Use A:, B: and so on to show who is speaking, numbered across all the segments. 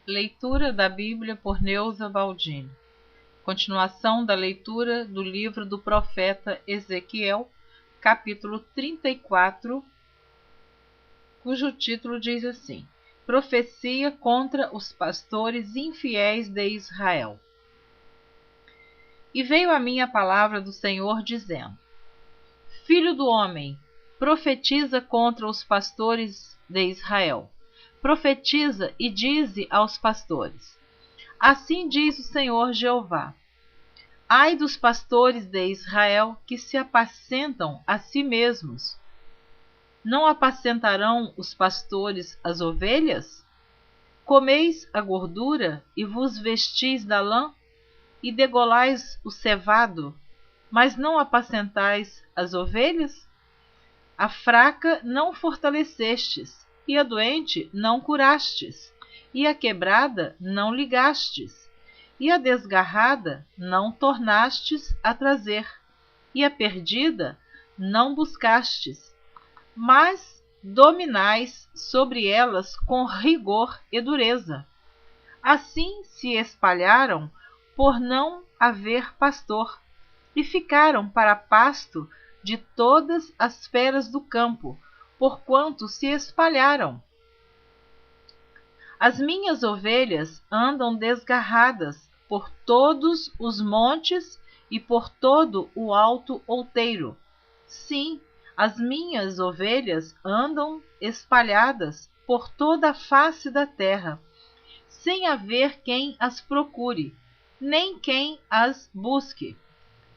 A: Leitura da Bíblia por Neuza Baldini. Continuação da leitura do livro do profeta Ezequiel, capítulo 34, cujo título diz assim: Profecia contra os pastores infiéis de Israel. E veio a mim a palavra do Senhor, dizendo: Filho do homem, profetiza contra os pastores de Israel. Profetiza e dize aos pastores: Assim diz o Senhor Jeová: Ai dos pastores de Israel que se apacentam a si mesmos. Não apacentarão os pastores as ovelhas? Comeis a gordura e vos vestis da lã, e degolais o cevado, mas não apacentais as ovelhas? A fraca não fortalecestes, e a doente não curastes, e a quebrada não ligastes, e a desgarrada não tornastes a trazer, e a perdida não buscastes, mas dominais sobre elas com rigor e dureza. Assim se espalharam por não haver pastor, e ficaram para pasto de todas as feras do campo, porquanto se espalharam. As minhas ovelhas andam desgarradas por todos os montes e por todo o alto outeiro. Sim, as minhas ovelhas andam espalhadas por toda a face da terra, sem haver quem as procure, nem quem as busque.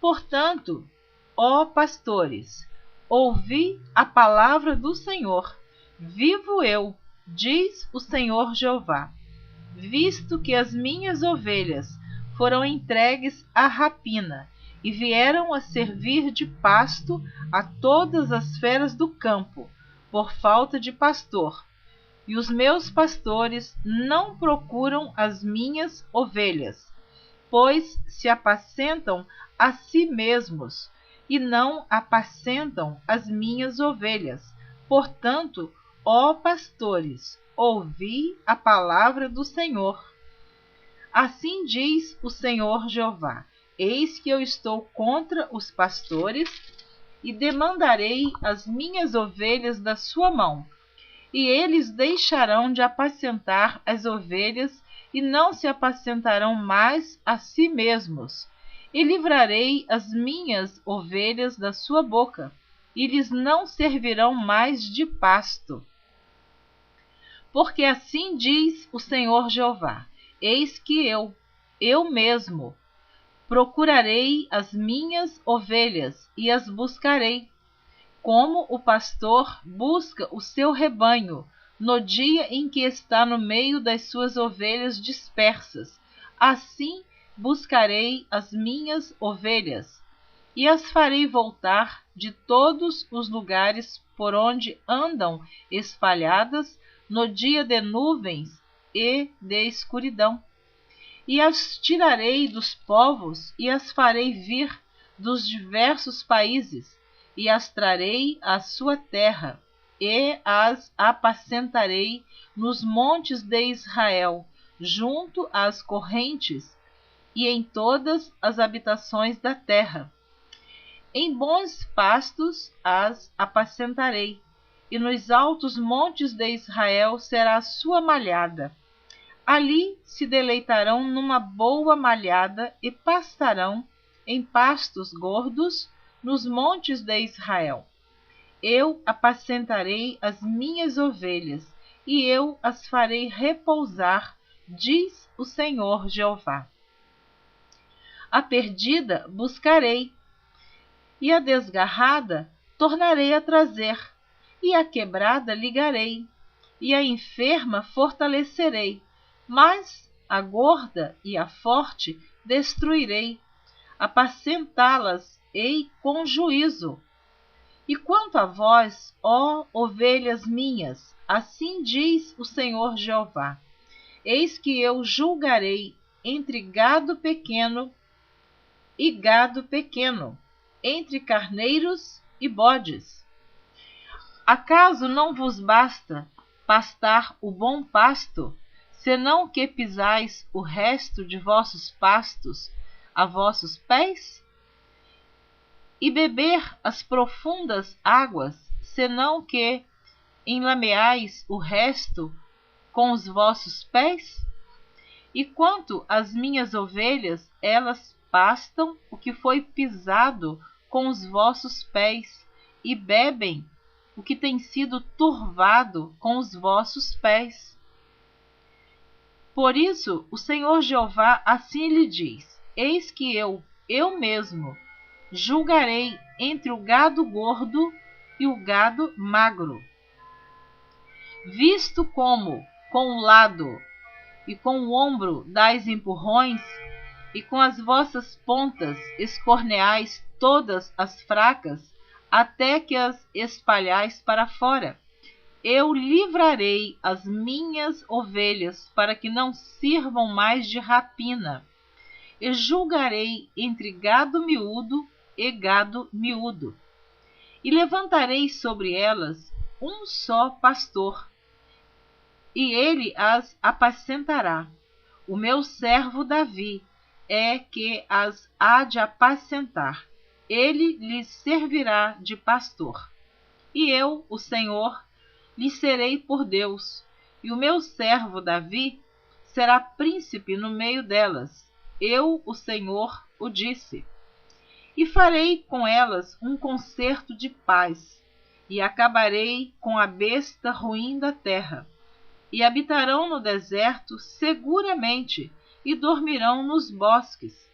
A: Portanto, ó pastores, ouvi a palavra do Senhor. Vivo eu, diz o Senhor Jeová, visto que as minhas ovelhas foram entregues à rapina e vieram a servir de pasto a todas as feras do campo, por falta de pastor, e os meus pastores não procuram as minhas ovelhas, pois se apacentam a si mesmos, e não apacentam as minhas ovelhas. Portanto, ó pastores, ouvi a palavra do Senhor. Assim diz o Senhor Jeová: Eis que eu estou contra os pastores, e demandarei as minhas ovelhas da sua mão, e eles deixarão de apacentar as ovelhas, e não se apacentarão mais a si mesmos. E livrarei as minhas ovelhas da sua boca, e lhes não servirão mais de pasto. Porque assim diz o Senhor Jeová: Eis que eu mesmo, procurarei as minhas ovelhas e as buscarei, como o pastor busca o seu rebanho no dia em que está no meio das suas ovelhas dispersas. Assim buscarei as minhas ovelhas, e as farei voltar de todos os lugares por onde andam espalhadas no dia de nuvens e de escuridão. E as tirarei dos povos e as farei vir dos diversos países, e as trarei à sua terra, e as apacentarei nos montes de Israel, junto às correntes, e em todas as habitações da terra. Em bons pastos as apacentarei, e nos altos montes de Israel será a sua malhada. Ali se deleitarão numa boa malhada e pastarão em pastos gordos nos montes de Israel. Eu apacentarei as minhas ovelhas, e eu as farei repousar, diz o Senhor Jeová. A perdida buscarei, e a desgarrada tornarei a trazer, e a quebrada ligarei, e a enferma fortalecerei, mas a gorda e a forte destruirei, apacentá-las-ei com juízo. E quanto a vós, ó ovelhas minhas, assim diz o Senhor Jeová: Eis que eu julgarei entre gado pequeno e gado pequeno, entre carneiros e bodes. Acaso não vos basta pastar o bom pasto, senão que pisais o resto de vossos pastos a vossos pés? E beber as profundas águas, senão que enlameais o resto com os vossos pés? E quanto às minhas ovelhas, elas pastam o que foi pisado com os vossos pés, e bebem o que tem sido turvado com os vossos pés. Por isso o Senhor Jeová assim lhe diz: eis que eu mesmo, julgarei entre o gado gordo e o gado magro. Visto como, com o lado e com o ombro dais empurrões, e com as vossas pontas escorneais todas as fracas, até que as espalhais para fora, eu livrarei as minhas ovelhas para que não sirvam mais de rapina, e julgarei entre gado miúdo e gado miúdo, e levantarei sobre elas um só pastor, e ele as apacentará. O meu servo Davi é que as há de apacentar. Ele lhes servirá de pastor. E eu, o Senhor, lhes serei por Deus, e o meu servo Davi será príncipe no meio delas. Eu, o Senhor, o disse. E farei com elas um concerto de paz, e acabarei com a besta ruim da terra. E habitarão no deserto seguramente, e dormirão nos bosques.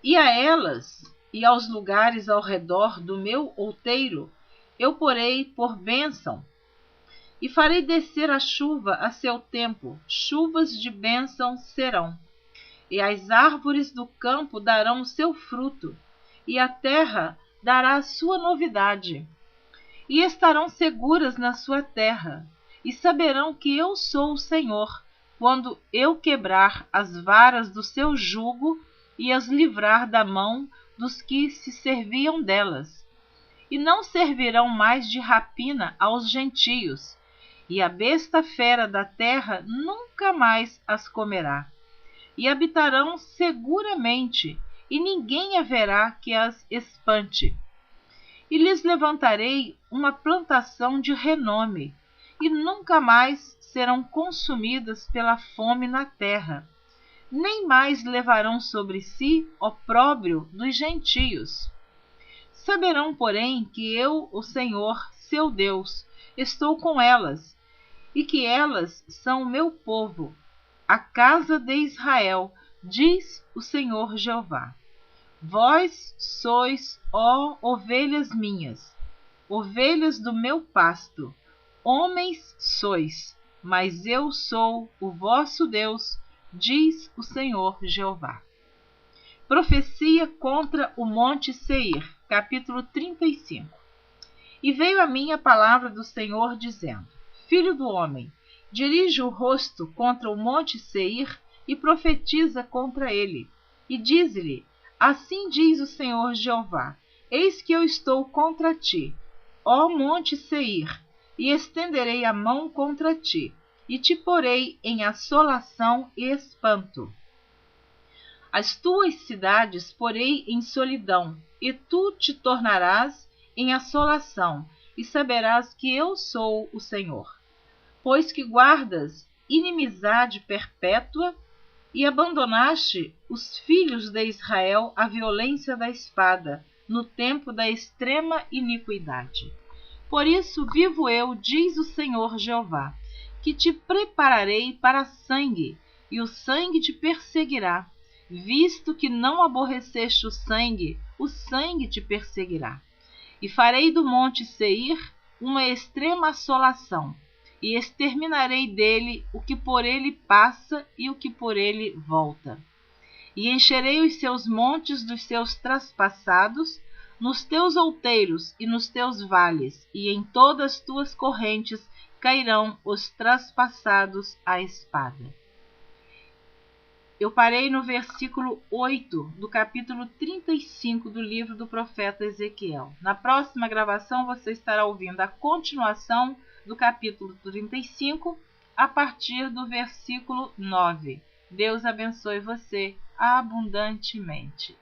A: E a elas, e aos lugares ao redor do meu outeiro, eu porei por bênção, e farei descer a chuva a seu tempo, chuvas de bênção serão. E as árvores do campo darão o seu fruto, e a terra dará a sua novidade. E estarão seguras na sua terra, e saberão que eu sou o Senhor, quando eu quebrar as varas do seu jugo e as livrar da mão dos que se serviam delas. E não servirão mais de rapina aos gentios, e a besta fera da terra nunca mais as comerá. E habitarão seguramente, e ninguém haverá que as espante. E lhes levantarei uma plantação de renome, e nunca mais serão consumidas pela fome na terra, nem mais levarão sobre si opróbrio dos gentios. Saberão, porém, que eu, o Senhor, seu Deus, estou com elas, e que elas são o meu povo, a casa de Israel, diz o Senhor Jeová. Vós sois, ó ovelhas minhas, ovelhas do meu pasto, homens sois, mas eu sou o vosso Deus, diz o Senhor Jeová. Profecia contra o Monte Seir, capítulo 35. E veio a mim a palavra do Senhor, dizendo: Filho do homem, dirige o rosto contra o Monte Seir e profetiza contra ele. E diz-lhe: Assim diz o Senhor Jeová: Eis que eu estou contra ti, ó Monte Seir, e estenderei a mão contra ti, e te porei em assolação e espanto. As tuas cidades porei em solidão, e tu te tornarás em assolação, e saberás que eu sou o Senhor. Pois que guardas inimizade perpétua, e abandonaste os filhos de Israel à violência da espada, no tempo da extrema iniquidade. Por isso vivo eu, diz o Senhor Jeová, que te prepararei para sangue, e o sangue te perseguirá. Visto que não aborreceste o sangue te perseguirá. E farei do monte Seir uma extrema assolação, e exterminarei dele o que por ele passa e o que por ele volta. E encherei os seus montes dos seus traspassados, nos teus outeiros e nos teus vales, e em todas as tuas correntes cairão os traspassados à espada. Eu parei no versículo 8 do capítulo 35 do livro do profeta Ezequiel. Na próxima gravação você estará ouvindo a continuação do capítulo 35, a partir do versículo 9. Deus abençoe você abundantemente.